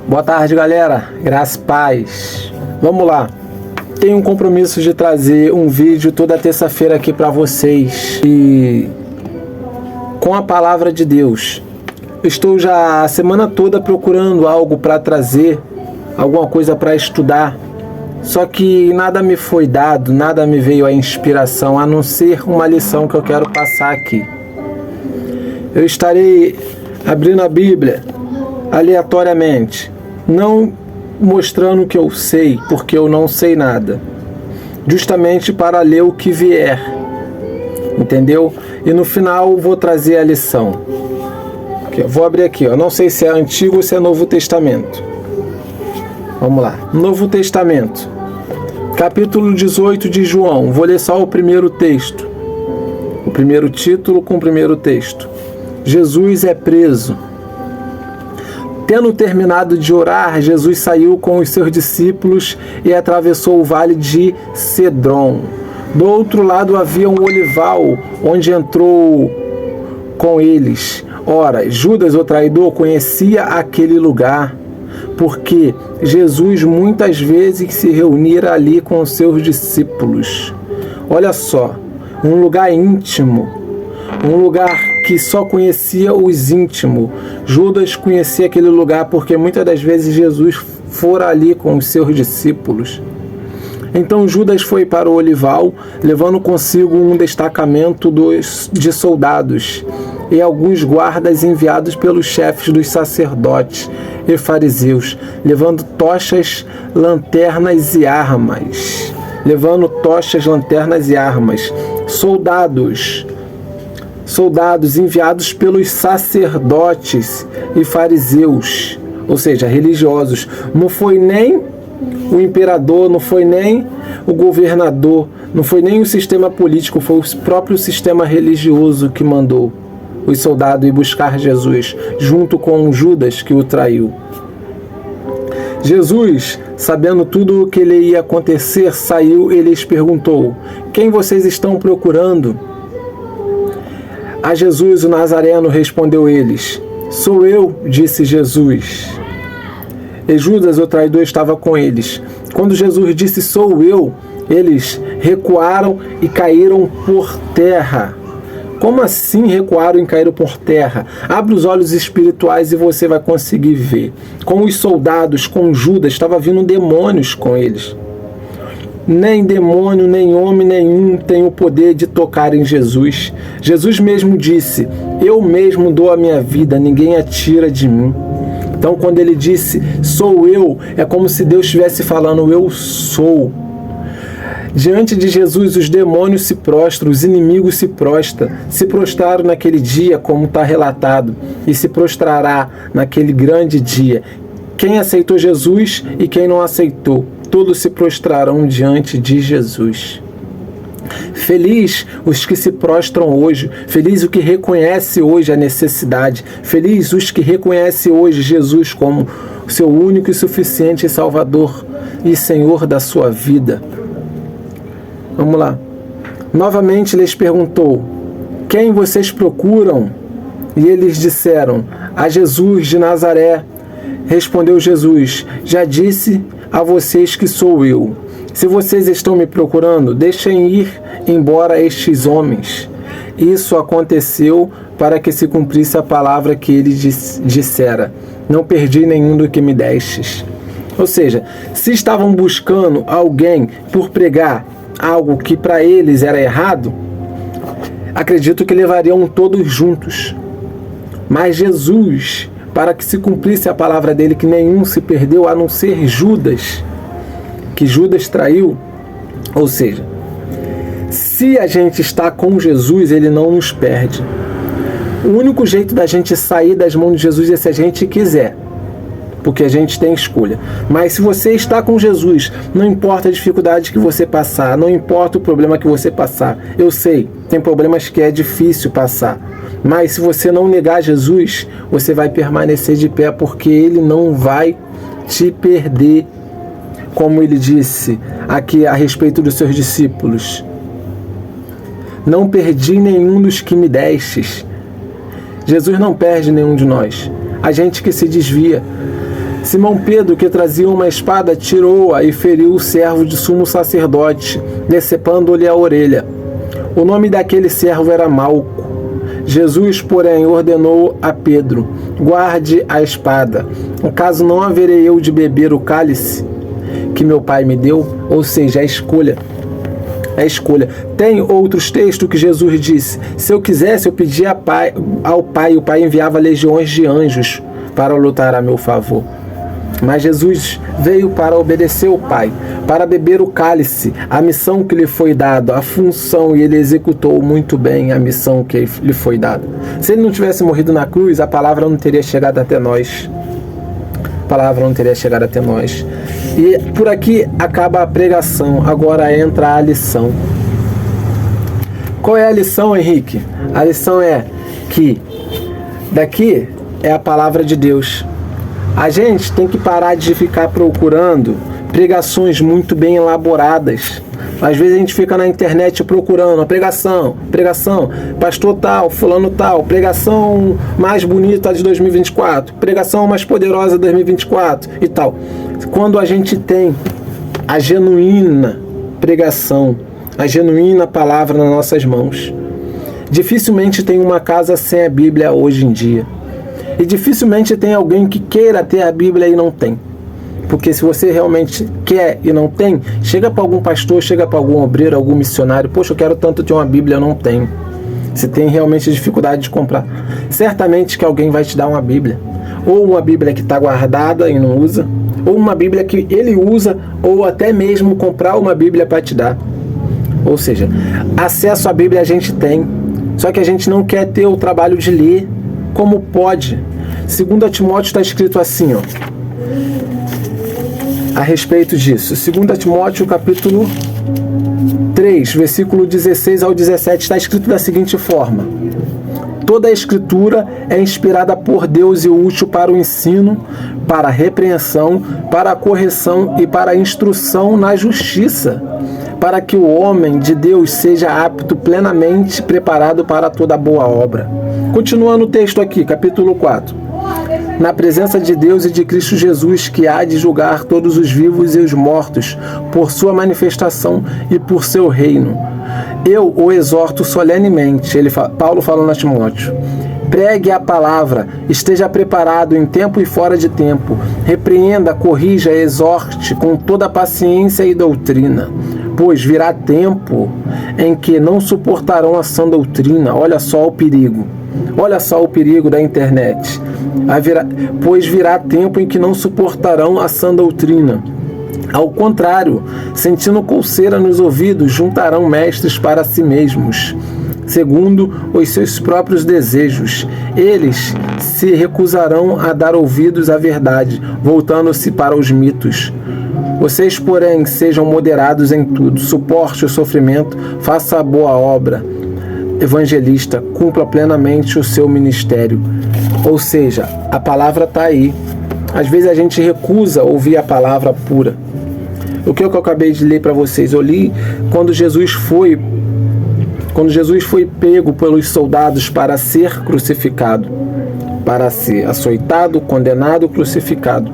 Boa tarde, galera. Graça e paz. Vamos lá. Tenho um compromisso de trazer um vídeo toda terça-feira aqui para vocês e com a palavra de Deus. Estou já a semana toda procurando algo para trazer, alguma coisa para estudar. Só que nada me foi dado, nada me veio a inspiração, a não ser uma lição que eu quero passar aqui. Eu estarei abrindo a Bíblia aleatoriamente, não mostrando o que eu sei, porque eu não sei nada, justamente para ler o que vier, entendeu? E no final vou trazer a lição. Aqui, vou abrir aqui, não sei se é Antigo ou se é Novo Testamento. Vamos lá, Novo Testamento, capítulo 18 de João. Vou ler só o primeiro texto, o primeiro título com o primeiro texto. Jesus é preso. Tendo terminado de orar, Jesus saiu com os seus discípulos e atravessou o vale de Cedron. Do outro lado havia um olival, onde entrou com eles. Ora, Judas, o traidor, conhecia aquele lugar, porque Jesus muitas vezes se reunira ali com os seus discípulos. Olha só, um lugar íntimo, um lugar que só conhecia os íntimos. Judas conhecia aquele lugar porque muitas das vezes Jesus fora ali com os seus discípulos. Então Judas foi para o olival, levando consigo um destacamento de soldados e alguns guardas enviados pelos chefes dos sacerdotes e fariseus, levando tochas, lanternas e armas. Soldados enviados pelos sacerdotes e fariseus, ou seja, religiosos. Não foi nem o imperador, não foi nem o governador, não foi nem o sistema político, foi o próprio sistema religioso que mandou os soldados ir buscar Jesus, junto com Judas que o traiu. Jesus, sabendo tudo o que lhe ia acontecer, saiu e lhes perguntou: quem vocês estão procurando? A Jesus o Nazareno, respondeu eles. Sou eu, disse Jesus. E Judas o traidor estava com eles. Quando Jesus disse sou eu, eles recuaram e caíram por terra. Como assim recuaram e caíram por terra? Abre os olhos espirituais e você vai conseguir ver. Com os soldados, com Judas, estava vindo demônios com eles. Nem demônio, nem homem nenhum tem o poder de tocar em Jesus. Jesus mesmo disse, eu mesmo dou a minha vida, ninguém a tira de mim. Então quando ele disse, sou eu, é como se Deus estivesse falando, eu sou. Diante de Jesus os demônios se prostram, os inimigos se prostraram naquele dia, como está relatado, e se prostrará naquele grande dia. Quem aceitou Jesus e quem não aceitou, todos se prostrarão diante de Jesus. Feliz os que se prostram hoje, feliz o que reconhece hoje a necessidade, feliz os que reconhecem hoje Jesus como seu único e suficiente Salvador e Senhor da sua vida. Vamos lá. Novamente lhes perguntou, quem vocês procuram? E eles disseram, a Jesus de Nazaré. Respondeu Jesus, já disse a vocês que sou eu. Se vocês estão me procurando, deixem ir embora estes homens. Isso aconteceu para que se cumprisse a palavra que ele dissera. Não perdi nenhum do que me destes. Ou seja, se estavam buscando alguém por pregar algo que para eles era errado, acredito que levariam todos juntos. Mas Jesus, para que se cumprisse a palavra dele, que nenhum se perdeu, a não ser Judas, que Judas traiu. Ou seja, se a gente está com Jesus, ele não nos perde. O único jeito da gente sair das mãos de Jesus é se a gente quiser, porque a gente tem escolha. Mas se você está com Jesus, não importa a dificuldade que você passar, não importa o problema que você passar. Eu sei, tem problemas que é difícil passar, mas se você não negar Jesus, você vai permanecer de pé, porque ele não vai te perder. Como ele disse aqui a respeito dos seus discípulos, não perdi nenhum dos que me destes. Jesus não perde nenhum de nós. A gente que se desvia. Simão Pedro, que trazia uma espada, tirou-a e feriu o servo de sumo sacerdote, decepando-lhe a orelha. O nome daquele servo era Malco. Jesus, porém, ordenou a Pedro: guarde a espada. Acaso não haverei eu de beber o cálice que meu pai me deu? Ou seja, a escolha. A escolha. Tem outros textos que Jesus disse: se eu quisesse, eu pedia ao Pai, o Pai enviava legiões de anjos para lutar a meu favor. Mas Jesus veio para obedecer ao Pai, para beber o cálice, a missão que lhe foi dada, a função, e ele executou muito bem a missão que lhe foi dada. Se ele não tivesse morrido na cruz, a palavra não teria chegado até nós. A palavra não teria chegado até nós. E por aqui acaba a pregação, agora entra a lição. Qual é a lição, Henrique? A lição é que daqui é a palavra de Deus. A gente tem que parar de ficar procurando pregações muito bem elaboradas. Às vezes a gente fica na internet procurando a pregação, pastor tal, fulano tal, pregação mais bonita de 2024, pregação mais poderosa de 2024 e tal. Quando a gente tem a genuína pregação, a genuína palavra nas nossas mãos, dificilmente tem uma casa sem a Bíblia hoje em dia. E dificilmente tem alguém que queira ter a Bíblia e não tem. Porque se você realmente quer e não tem, chega para algum pastor, chega para algum obreiro, algum missionário: poxa, eu quero tanto ter uma Bíblia, eu não tenho. Você tem realmente dificuldade de comprar. Certamente que alguém vai te dar uma Bíblia. Ou uma Bíblia que está guardada e não usa, ou uma Bíblia que ele usa, ou até mesmo comprar uma Bíblia para te dar. Ou seja, acesso à Bíblia a gente tem, só que a gente não quer ter o trabalho de ler. Como pode? 2 Timóteo está escrito assim, a respeito disso. 2 Timóteo capítulo 3, versículo 16 ao 17, está escrito da seguinte forma: toda a escritura é inspirada por Deus e útil para o ensino, para a repreensão, para a correção e para a instrução na justiça, para que o homem de Deus seja apto, plenamente preparado para toda boa obra. Continuando o texto aqui, capítulo 4. Na presença de Deus e de Cristo Jesus, que há de julgar todos os vivos e os mortos, por sua manifestação e por seu reino. Eu o exorto solenemente, Paulo falando a Timóteo: pregue a palavra, esteja preparado em tempo e fora de tempo, repreenda, corrija, exorte com toda paciência e doutrina. Pois virá tempo em que não suportarão a sã doutrina. Olha só o perigo. Olha só o perigo da internet. Pois virá tempo em que não suportarão a sã doutrina. Ao contrário, sentindo coceira nos ouvidos, juntarão mestres para si mesmos, segundo os seus próprios desejos. Eles se recusarão a dar ouvidos à verdade, voltando-se para os mitos. Vocês, porém, sejam moderados em tudo, suporte o sofrimento, faça a boa obra. Evangelista, cumpra plenamente o seu ministério. Ou seja, a palavra está aí. Às vezes a gente recusa ouvir a palavra pura. O que eu acabei de ler para vocês? Eu li quando Jesus foi pego pelos soldados para ser crucificado, para ser açoitado, condenado, crucificado.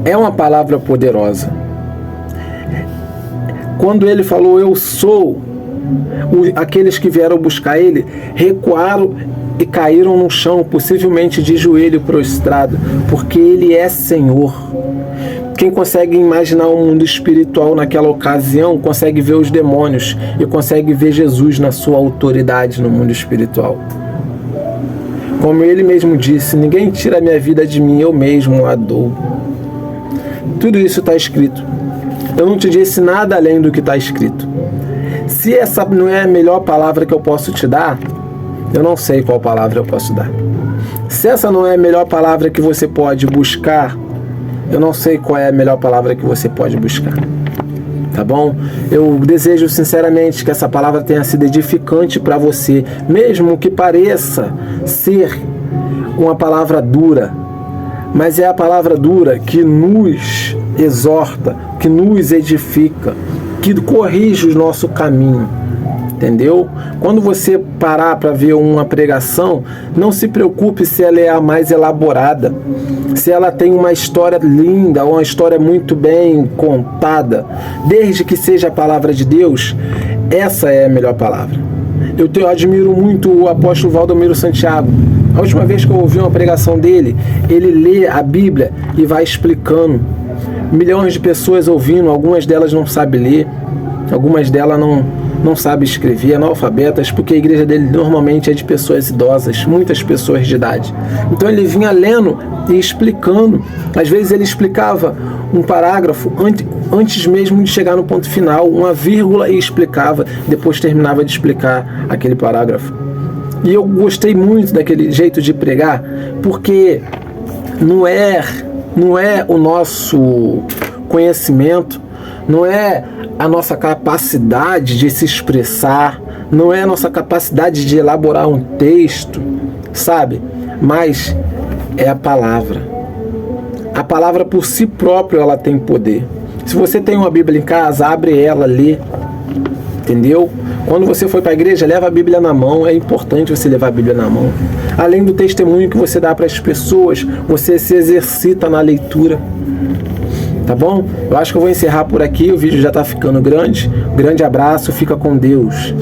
É uma palavra poderosa. Quando ele falou: eu sou, aqueles que vieram buscar ele recuaram e caíram no chão, possivelmente de joelho prostrado, porque ele é Senhor. Quem consegue imaginar um mundo espiritual naquela ocasião consegue ver os demônios e consegue ver Jesus na sua autoridade no mundo espiritual. Como ele mesmo disse: ninguém tira a minha vida de mim, eu mesmo a dou. Tudo isso está escrito. Eu não te disse nada além do que está escrito. Se essa não é a melhor palavra que eu posso te dar, eu não sei qual palavra eu posso dar. Se essa não é a melhor palavra que você pode buscar, eu não sei qual é a melhor palavra que você pode buscar. Tá bom? Eu desejo sinceramente que essa palavra tenha sido edificante para você, mesmo que pareça ser uma palavra dura, mas é a palavra dura que nos exorta, que nos edifica, que corrige o nosso caminho. entendeu? Quando você parar para ver uma pregação, não se preocupe se ela é a mais elaborada, se ela tem uma história linda, uma história muito bem contada, desde que seja a palavra de Deus, essa é a melhor palavra. Eu admiro muito o apóstolo Valdomiro Santiago. A última vez que eu ouvi uma pregação dele, ele lê a Bíblia e vai explicando. Milhões de pessoas ouvindo, algumas delas não sabem ler, algumas delas não sabem escrever, analfabetas, porque a igreja dele normalmente é de pessoas idosas, muitas pessoas de idade. Então ele vinha lendo e explicando. Às vezes ele explicava um parágrafo antes mesmo de chegar no ponto final, uma vírgula, e explicava, depois terminava de explicar aquele parágrafo. E eu gostei muito daquele jeito de pregar, porque não é o nosso conhecimento, não é a nossa capacidade de se expressar, não é a nossa capacidade de elaborar um texto, sabe? Mas é a palavra. A palavra por si própria, ela tem poder. Se você tem uma Bíblia em casa, abre ela, lê, entendeu? Quando você for para a igreja, leva a Bíblia na mão. É importante você levar a Bíblia na mão. Além do testemunho que você dá para as pessoas, você se exercita na leitura. Tá bom? Eu acho que eu vou encerrar por aqui. O vídeo já está ficando grande. Grande abraço. Fica com Deus.